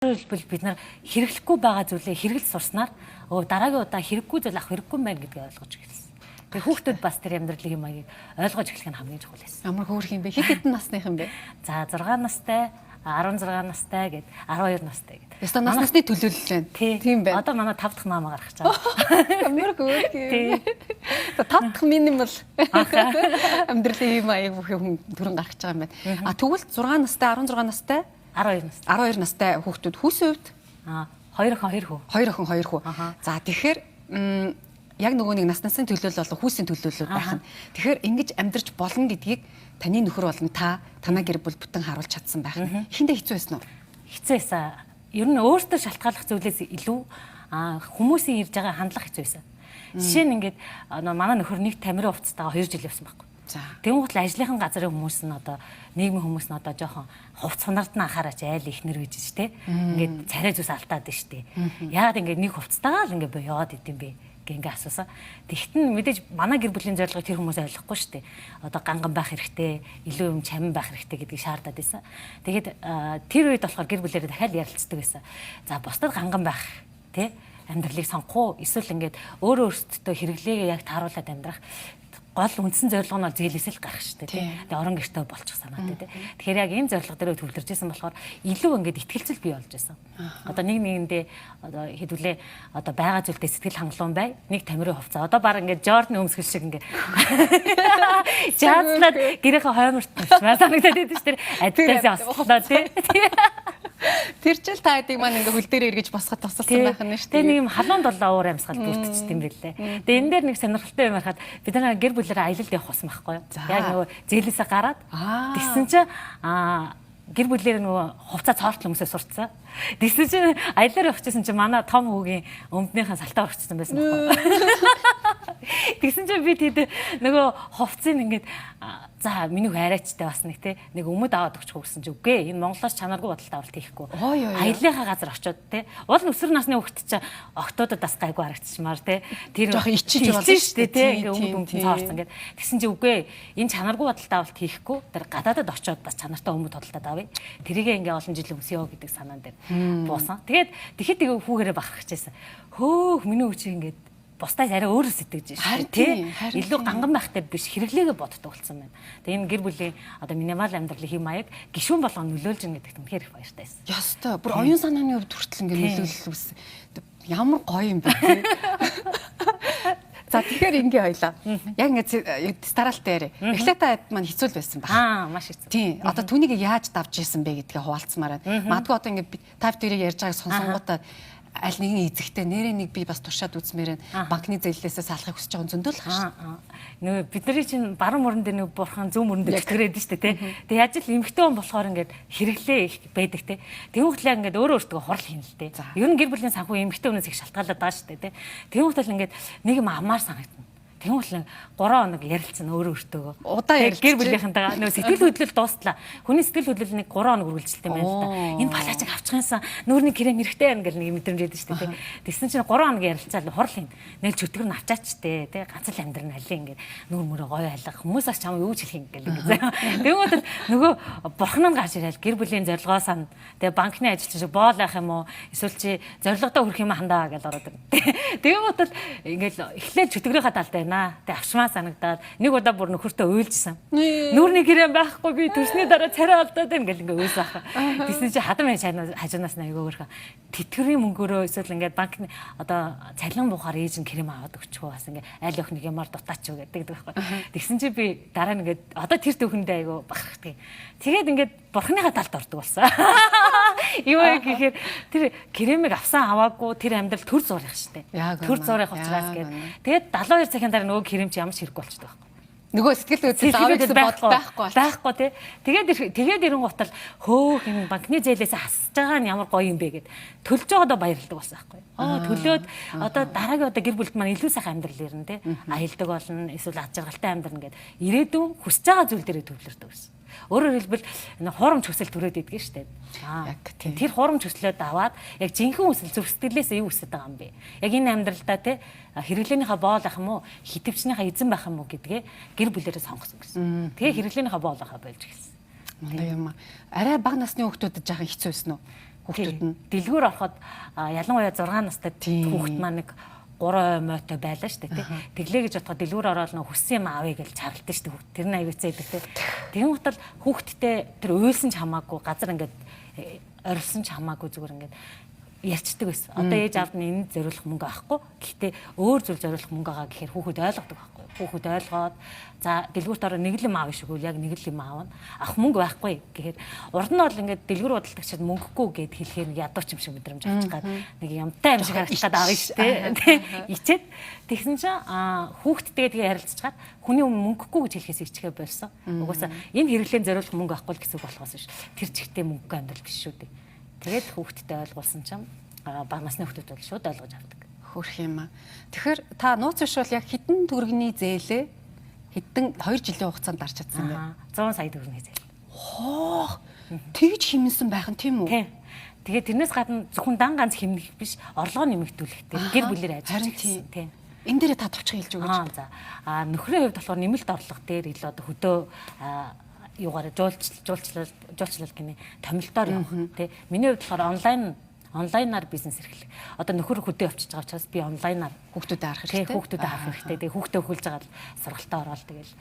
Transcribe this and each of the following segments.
Хэлбэл бид нар хэрэглэхгүй байгаа зүйлээ хэрэгэл сурснаар дараагийн удаа хэрэггүй зүйл авах хэрэггүй юм байна гэдгийг ойлгож эхэлсэн. Тэгээ хүүхдүүд бас тэр амьдралын юм аяыг ойлгож эхлэх нь хамгийн чухал байсан. Ямар хөөрх юм бэ? Хэд хэдэн насных юм бэ? За 6 настай, 16 настай гэд 12 настай гэд. Яста насны төлөөлөл байна. Тийм байна. Одоо манай 5 дахь маама гарах гэж байгаа. Ямар хөөрх юм. 5 дахь минимал амьдралын юм аяг бүх хүн төрөн гарах гэж байгаа юм байна. А тэгвэл 6 настай, 16 настай 12 настай хүүхдүүд хүүсийн хувьд 2 хүү. 2 охин 2 хүү. За тэгэхээр яг нөгөө нэг насны төлөөлөл болон хүүсийн төлөөлөл байх нь. Тэгэхээр ингэж амьдарч болно гэдгийг таны нөхөр болон танаа гэр бүл бүтэн харуулж чадсан байх нь. Эхэндээ хэцүү байсан уу? Хэцүү байсан. Ер нь өөртөө шалтгааллах зүйлээс илүү хүмүүсийн ирж байгаа хандлах хэцүү байсан. Жишээ нь ингээд манай нөхөр нэг тамирын хувцастайгаа 2 жил явсан байхгүй. Тэнгуут л ажлынхан газрын хүмүүс нь одоо нийгмийн хүмүүс нь одоо жоохон хувц хунард нь анхаараач айл ихнэр гэж штэ. Ингээд царай зүс алтаад нь штэ. Яагаад ингээд нэг хувцтайгаа л ингээд яваад идэм бэ гэнгээ асуусан. Тэгтэн мэдээж манай гэр бүлийн зорилгыг тэр хүмүүс ойлгохгүй штэ. Одоо ганган байх хэрэгтэй, илүү юм чамин байх хэрэгтэй гэдгийг шаардаад байсан. Тэгэхэд тэр үед болохоор гэр бүлээрээ дахиад ярилцдаг байсан. За бусдад ганган байх тий амьдралыг сонгох уу? Эсвэл ингээд өөрөө өөртөө хэрэглээгээ яг тааруулаад амьдрах гол үндсэн зорилго нь зээлээс л гарах шүү дээ. Тэгээ орон гэртээ болчих санаатай тий. Тэгэхээр яг энэ зорилго дээр төвлөрж исэн болохоор илүү ингээд ихтгэлцэл бий болж байсан. Одоо нэгэндээ одоо хэдүүлээ одоо байгаа зүйлдээ сэтгэл хангалуун бай. Нэг тамирын хувцас. Одоо баг ингээд Жордан өмсгөл шиг ингээд жаадлаад гэрийнхээ хойморт тавьчихмаа санагдаад байдаг шүү дээ. Адилаас осголоо тий. Тэр жил та хэдийг маань ингээ хөл дээр эргэж босгоход тусалсан байх нь шүү дээ. Тэгээ нэг юм халуун долоо уур амьсгал бүрдчихсэн юм билээ. Тэгээ энэ дээр нэг сонирхолтой юм байхад бид нар гэр бүлээрээ аялалд явах болсон байхгүй юу? Яг нөгөө зээлээсээ гараад тэгсэн чинь гэр бүлээр нөгөө хувцас цоортол өмсөө сурцсан. Тэгсэн чинь аялаар явах гэсэн чинь манай том хүүгийн өмднийхээ салтаа орчихсон байсан байхгүй юу? Тэгсэн чинь би тэд нөгөө хувцсыг ингээд за миний хүү арайчтай бас нэг те нэг өмд аваад өгчих гэсэн чи үгүй энэ Монголоос чанаргүй бодолтой авалт хийхгүй. Аяллахаа газар очиод те уул өсвөр насны хүүхэд чи октоодод бас гайгүй харагдчихмаар те тэр жоох ичиж болно шүү дээ те ингээд өмд цаарсан гэд тэгсэн чи үгүй энэ чанаргүй бодолтой авалт хийхгүй тэр гадаадад очиод бас чанартай өмд бодолтой авъя тэрийгээ ингээ олон жил өмсөё гэдэг санаан дээр буусан. Тэгэхэд тэгээ хүүгээрээ бахарч байсан. Хөөх миний үчи ингээд бусдаас арай өөрөөр сэтгэж шүү тий. Илүү ганган байхтай биш хэрэглээгээ боддог болсон байна. Тэгээ энэ гэр бүлийн одоо минимал амьдралын хэм маяг гишүүн болгоно нөлөөлж ин гэдэгт үнэхээр их баяртай байсан. Ястай. Бүр оюун санааны хувьд хүртэл ингэ нөлөөлөл үс. Ямар гоё юм бэ тий. За тэгэхээр ингээ хоёлаа. Яг ингээ старалтай яриа. Эхлээд маань хэцүү байсан байна. Маш хэцүү. Тийм. Одоо түүнийг яаж давж исэн бэ гэдгээ хуваалцмаар байна. Магадгүй одоо ингээ тав дээрээ ярьж байгааг сонсонгуудаа аль нэгний эзэгтэй нэрээ нэг би бас туршаад үзмээр банкны зээллээсээ салахыг хүсэж байгаа зөндөл байгаа шүү. Нөө бидний чинь баруун мөрөн дээр нэг бурхан зүүн мөрөн дээр чөтгөрөөд нь шүү дээ тий. Тэгээ яаж л эмхтэй хүн болохоор ингээд хэрэглээ их байдаг тий. Тэнгүүтлээ ингээд өөрөө өөртөө хурал хийн л тий. Ер нь гэр бүлийн санхүү эмхтэй хүнээс их шалтгаалаад байгаа шүү дээ тий. Тэнгүүтэл ингээд нэг юм амаар санагдана. Тэнгүүл 3 хоног ярилцсан өөрөө өөртөөгөө. Удаа гэр бүлийнхэнтэйгээ нөө сэтгэл хөдлөл дуустлаа. Хүний сэтгэл хөдлөл нэг 3 хоног үргэлжилтэй байна л да. Энэ палачиг авчихсан нүүрний крем хэрэгтэй байна гэл нэг мэдрэмж яддаг шүү дээ. Тэгсэн чинь 3 хоног ярилцаад хурал юм. Нэг чөтгөр нь авчаач тээ. Ганц л амьдрын алин ингээд нүүр мөрөө гоё алга. Хүмүүсээс чам юу ч хэлэх юм гэл ингээд. Тэгмээд нөгөө бурхан нь гарч ирэл гэр бүлийн зорилгоо сан. Тэгээ банкны ажилч шиг боол авах юм уу? Эсвэл чи зорилгодоо хүрэх юм хандаа гэж ороод байна. Тэгмээд л ингээд эхлээл чөтгөрийнхаа талтай тэг авчмаа санагдаад нэг удаа бүр нөхөртөө уйлжсан. Нүүрний гэрээ байхгүй би төрсний дараа царай алдаад байна гэл ингээ уйлсан ах. Тэсний чи хадам хажуунаас нь айгүйгөрхөн тэтгэврийн мөнгөөрөө эсвэл ингээ банкны одоо цалин буухаар ээж нь крем аваад өгчихөө бас ингээ айл өх нэг юмар дутаач юу гэдэг байхгүй. Тэгсэн чи би дараа нь ингээ одоо тэр төхөндөө айгүй бахархдаг. Тэгээд ингээ бурхныхаа талд ордог болсон. Юу гэхээр тэр кремиг авсан аваагүй тэр амьдрал төр зурх штэ. Төр зурх учраас гээд тэгээд 72 цагийн дараа нөгөө крем чи ямар ч хэрэггүй болчихдог байхгүй. Нөгөө сэтгэл хөдлөл авах гэсэн бодол байхгүй тий. Тэгээд ирэнгуут л хөөх энэ банкны зээлээс хасж байгаа нь ямар гоё юм бэ гэд төлж байгаадаа баярлдаг болсон байхгүй. Төлөөд одоо дараагийн одоо гэр бүлд маань илүү сайхан амьдрал ирнэ тий. Аялдаг болно, эсвэл ад жаргалтай амьдрна гэд ирээдүйн хүсэж байгаа зүйл дээрээ төвлөрдөг гэсэн. Өөрөөр хэлбэл хуурамч хүсэл төрөөд идэг шүү дээ. Яг тэр хуурамч хүслээд аваад яг жинхэнэ хүсэл зүрх сэтгэлээс юу хүсэж байгаа юм бэ? Яг энэ амьдралдаа те хэрэглээнийхээ боол ах юм уу, хитвчнийхээ эзэн байх юм уу гэдгээ гэр бүлээрээ сонгосон гэсэн. Тэгээ хэрэглээнийхээ боол ахаа болж эхэлсэн. Манай юм арай бага насны хүүхдүүдэд жаахан хэцүү байсан уу? хүүхдүүд нь. Дэлгүүр ороход ялангуяа 6 настай хүүхд маань нэг 3 мойтой байлаа шүү дээ тий. Тэглээ гэж бодоход дэлгүүр ороод нөө хүссэн юм авъя гэж чаргалдсан шүү дээ хүүхд. Тэр нь аюуцаа идэг тий. Тэгэн утал хүүхдтэй тэр уйлсан ч хамаагүй газар ингээд орилсон ч хамаагүй зүгээр ингээд ярьцдаг байсан. Одоо ээж аавд нь энэ зориулах мөнгө авахгүй. Гэхдээ өөр зүйл зориулах мөнгө байгаа гэхээр хүүхэд ойлгодог байхгүй. Хүүхэд ойлгоод за дэлгүүрт ороо нэг л юм аав шиггүй яг нэг л юм аавна. Авах мөнгө байхгүй гэхээр урд нь бол ингээд дэлгүүр бодлогчид мөнгөгүй гэд хэлэхээр ядууч юм шиг мэдрэмж авчих гад нэг юмтай юм шиг харагдах гад аав шүү дээ. Ичээд тэгсэн чинь хүүхдтэйгээ тэгээ харилцчихад хүний мөнгөгүй гэж хэлэхээс ичгээ болсон. Угаасаа энэ хэрэглэн зориулах мөнгө авахгүй гэсэн үг болохоос ш. Тэр чигтээ мөнгөгүй амьдрал биш шүү дээ. Тэгээд хүүхдтэй ойлгуулсан чинь бага насны хүүхдүүд бол шууд ойлгож авдаг. Хөрх юм аа. Тэгэхээр та нууц биш бол яг хэдэн төгрөгийн зээлээ хэдэн 2 жилийн хугацаанд дарч чадсан бэ? 100 сая төгрөгийн зээл. Хоо. Тэгж хэмнэсэн байх нь тийм үү? Тийм. Тэгээд тэрнээс гадна зөвхөн дан ганц хэмнэх биш, орлогоо нэмэгдүүлэхтэй гэр бүлээр ажиллаж гэсэн. Тийм. Энэ дээр та товчхон хэлж өгөөч. За. Нөхрийн хувьд болохоор нэмэлт орлого дээр илүү одоо хөдөө юугаар жуулчлал гинэ томилтоор явах тий. Миний хувьд болохоор онлайнаар бизнес эрхлэх. Одоо нөхөр хөдөө явчихж байгаа учраас би онлайнаар хүүхдүүдэд харах хэрэгтэй. Хүүхдүүдэд харах хэрэгтэй. Тэгээ хүүхдээ хөлж байгаа л сургалтаа ороод тэгэл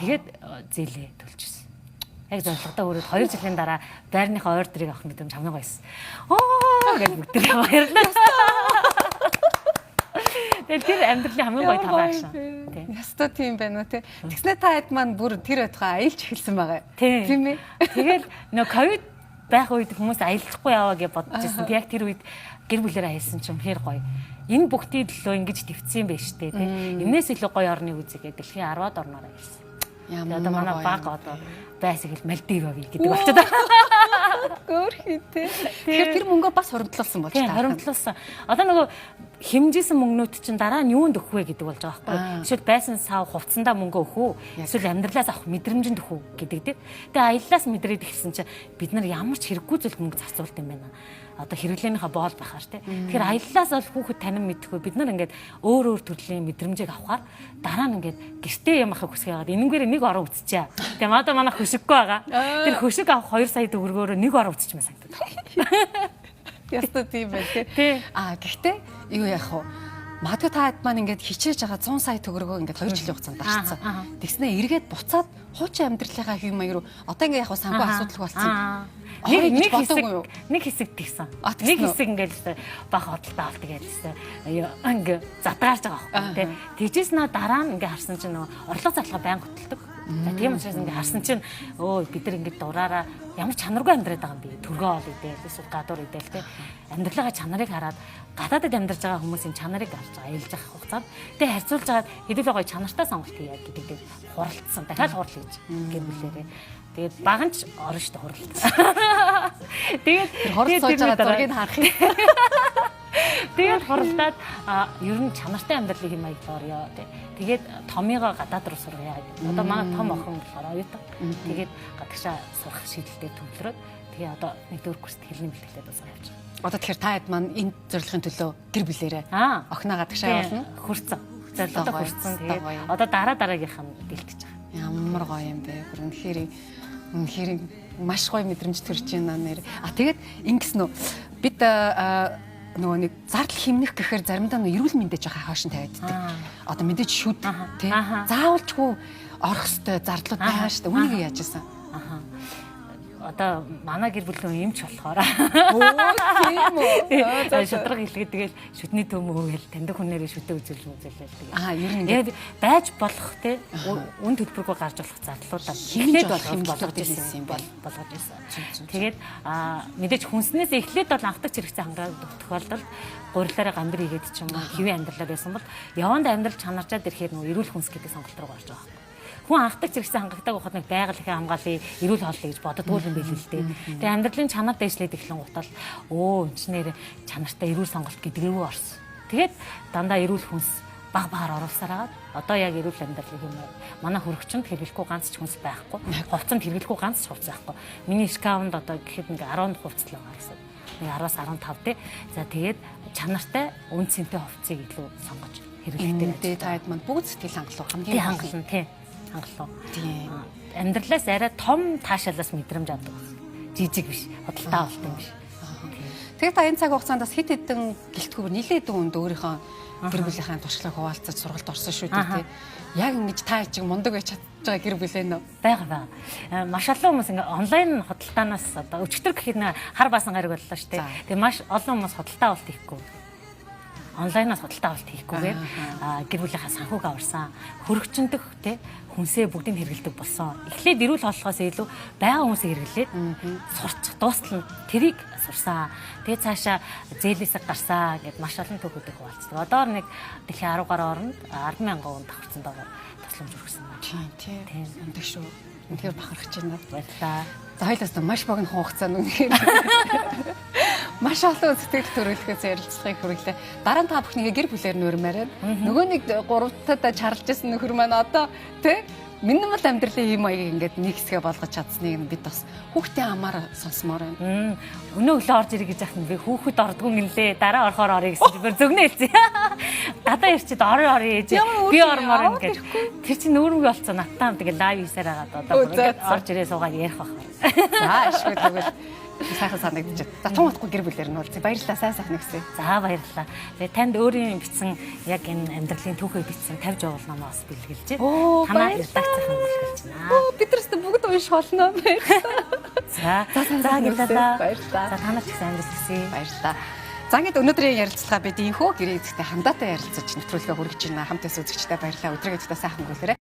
тэгээд зээлээ төлчихсөн. Яг зорилготой өрөөд 2 жилийн дараа байрныхаа ордерыг авах мэдрэмж хамгийн гоёсэн. Гэж бүгд баярлалаа. Тэгээд тэр амьдралын хамгийн гоё талаа шин. Ястаа тийм байна уу те. Тэгснэ та хэд маань бүр тэр байтугай аялж эхэлсэн байгаа. Тийм ээ. Тэгэл нөө ковид байх үед хүмүүс аялахгүй яваа гэж бодож ирсэн. Яг тэр үед гэр бүлээр аялсан чинь хэр гоё. Энэ бүгдийн төлөө ингэж төвцсөн байх штэ тий. Энээс илүү гоё орны үзэгээ дэлхийн 10-аад орноор аялсан. Ямар одоо манай баг одоо байсаг л Мальдив авъя гэдэг болчиход байна. Хөөрхий тий. Тэгэхээр тэр мөнгөө бас хуримтлуулсан болж байна. Хуримтлуулсан. Одоо нөгөө хэмжээсэн мөнгнүүд чинь дараа нь юунд өгөх вэ гэдэг болж байгаа байхгүй юу? Эсвэл байсан сав хувцсандаа мөнгө өгөх үү? Эсвэл амьдралаас авах мэдрэмжэнд өгөх үү гэдэг тий. Тэгээ аяллаас мэдрээд ихсэн чинь бид нар ямар ч хэрэггүй зүйл мөнгө зарцуулт юм байна. Одоо хэрэглээнийхээ боол байхаар тий. Тэгэхээр аяллаас бол хүүхэд танин мэдхгүй бид нар ингээд өөр төрлийн мэдрэмжийг авахаар дараа нь ингээд гэртээ юм ахыг хүсгээд энэнгээр нэг орон үтчихье. Тэгээ одоо манай хөшиггүй байгаа. Тэр хөшиг авах 2 сая төгрөгөөр нэг орон үтчих юмсан санагдав. Ястаа тийм байх тий. Гэхдээ юу яах вэ? Магадгүй та хэд маань ингээд хичээж байгаа 100 сая төгрөгөө ингээд 2 жилийн хугацаанд дарчихсан. Тэгснэ эргээд буцаад хуучин амьдралынхаа хэв маяг руу одоо ингээд яг санхүү асуудал болсон. Нэг хэсэг тэгсэн. Нэг хэсэг ингээд баг хөдөлтөй авт гэлсэн. Ингээд задгаарч байгаа байхгүй тий. Тэгжээс наа дараа нь ингээд харсан чинь нөгөө орлого зарлага байнга хөдөлдөг. Тийм учраас ингээд харсан чинь бид нар ингээд дураараа ямар чанаргүй амьдраад байгаа юм бэ? Төргөө ол идэл, эсвэл гадуур идэл тий. Амьдралынхаа чанарыг хараад гадаадд амьдарч байгаа хүмүүсийн чанарыг харж байгаа аялж авах хугацаанд тэгээ харьцуулж байгаа хэдүүлээ гоё чанартай сонголт хийя гэдэг дээр хуралдсан. Дахиад хурал хийж гэр бүлээрээ. Тэгээд баган ч орно шүү дээ хуралд. Тэгээд хурал сууж байгаа зургийг харах юм. Тэгээд хуралдаад ер нь чанартай амьдралын хэм маягт орё тий. Тэгээд томьёогоо гадаад руу сургая. Одоо манай том охин болохоор оюутан. Тэгээд гадагшаа сурах шийдэлтэй төвлөрөөд тэгээ одоо 1-р курст хэлний бэлтгэлээ дуусгаж явж байгаа. Одоо тэгэхээр та хэд маань энэ зорилгын төлөө гэр бүлээрээ охиноо гадагшаа явуулна. Хүрсэн. Зорилгоо хүрсэн. Тэгээд одоо дараагийнх нь бэлтгэж байгаа. Ямар гоё юм бэ. Үнэхээр маш гоё мэдрэмж төрж байна нэр. Тэгээд ингэсэн үү? Бид нөгөө нэг зардал хэмнэх гэхээр заримдаа нөгөө эрүүл мэндэж байгаа хаашин тавиаддаг. Одоо мэдээж шүд тий. Заавалчгүй орох хөстэй зардлууд байгаа шүү дээ. Үнийг яаж ийсэн? Одоо манай гэр бүл юмч болохоор. Тийм үү. Шудраг хэлгээд тэгэл шүдний төмөө гэл таньдаг хүнээрээ шүтээ үзүүлж үзүүлээ тэгээ. Ер нь ингээд байж болох те үн төлбөргүй гарч болох зардлуудаа хэмнээд болгож ирсэн юм бол болгож ирсэн. Тэгээд мэдээж хүнснээс эхлээд бол анхдаг зэрэгцээ хангалттай тохиолдолд гурилаараа гамбир игээд ч юм уу хэвийн амьдралаа байсан бол яванд амьдрал чанарчаад ирэхээр нөгөө эрүүл хүнс гэдэг сонголт руу гарч байгаа. Хүн анхдаг зэрэгцээ хангалттай байхад нэг байгаль их хамгаалыг эрүүл хооллыг гэж боддгоо юм байл л дээ. Тэгээ амьдралын чанар дэвшлээд эхлэн гутал энэчнэр чанартай эрүүл сонголт гэдгээрөө орсон. Тэгээд дандаа эрүүл хүнс баг багаар оруулсаар агаад одоо яг эрүүл амьдралын юм манай хөрөгчөнд хэрэглэхгүй ганц ч хүнс байхгүй. Хувцанд хэрэглэхгүй ганц ч хувцас байхгүй. Миний скаунд одоо гэхэд нэг 10 хувцас л байгаа гэсэн. Нэг 10-аас 15 тий. За тэгээд чанартай үн цэнтэй хувцсыг илүү сонгож хэрэглэхдээ та хэд маань бүгд сэтгэл хангалуун хамгийн хангалуун тий. Хангалуун. Амьдралаас арай том таашаалаас мэдрэмж авдаг. Жижиг биш, худалдаа авалт юм биш. Тэгээд та энэ цаг хугацаанд бас хэд хэдэн гэлтгүүр нилээд өнд өөрийнхөө гэр бүлийнхаа туршлагыг хуваалцаж сургалт орсон шүү дээ тий. Яг ингэж та чиг мундаг байж чадж байгаа гэр бүл ээ нөө. байгаа. Маш олон хүмүүс ингээ онлайн худалдаанаас одоо өчтөр гэхэд хар баасан гариг боллоо шүү дээ. Тэгээ маш олон хүмүүс худалдаа авалт хийхгүй. Онлайнаас худалдаа авалт хийхгүйгээр гэр бүлийнхаа санхүүг аварсан. Хөрөгчөндөх тий хүнсээ бүгдийг хэрэгэлдэг болсон. Эхлээд эрүүл хооллохоос илүү байгаль хүмүүсийг хэрэглээд сурч дуустал нь тэрийг сурсан. Тэгээ цаашаа зээлээсээ гарсаа гэд маш олон төгөөдөө хуваалцдаг. Одоо нэг дэлхийн 10 гаруй орнд 10,000 хүн давхарсан доор тусламж өргөсөн байна. Тийм. Үнэхээр шүү. Үнэхээр бахархаж байна. Баярлалаа. За хоёлаас маш богино хугацаанд үнэхээр маш олон сэтгэл төрөлхөөс ярилцлагыг хүргэлээ. Дараа нь та бүхнийг гэр бүлээр нөрмээрэн. Нөгөө нэг гуравтад чарлж ирсэн нөхөр маань одоо тий минимал амьдралын юм аяг ингээд нэг хэсгээ болгож чадсныг нь бид бас хүүхдийн амаар сонсомоор байна. Өнөө өглөө орж ирэх гэж яхад би хүүхэд ордгүй гинлээ. Дараа орохоор орё гэсэн чи бүр зөгнөө хэлсэн. Дадаа ирчихэд орё ээж. Би ормоор ингээд. Тэр чинь нүүрмэг болцсон надтаа тэгээ лайв хийсээр хагаад одоо орж ирээ суугаад ярих байх. За ашгүй тэгвэл сайхан санагдчих. За тун утгагүй гэр бүлээр нь уулзъя. Баярлалаа сайн нэгсэ. За баярлалаа. Тэгээ танд өөрийн бичсэн яг энэ амьдралын түүхийг бичсэн 50 жуул номоос бэлгэлж байна. Танаа редакцийн бэлгэлж байна. Бид нарт бүгд унших болно. За баярлалаа. Баярлалаа. За танаас ч гэсэн амжилт хүсье. Баярлалаа. За ингээд өнөөдрийн ярилцлага бид ийхүү гэрээ эзэгтэй хамдаатай ярилцаж нэвтрүүлгээ хүргэж байна. Хамтаас үзэгчтэй баярлалаа. Өдрийн эзэгтэй сайхан өнгөрүүлээрэй.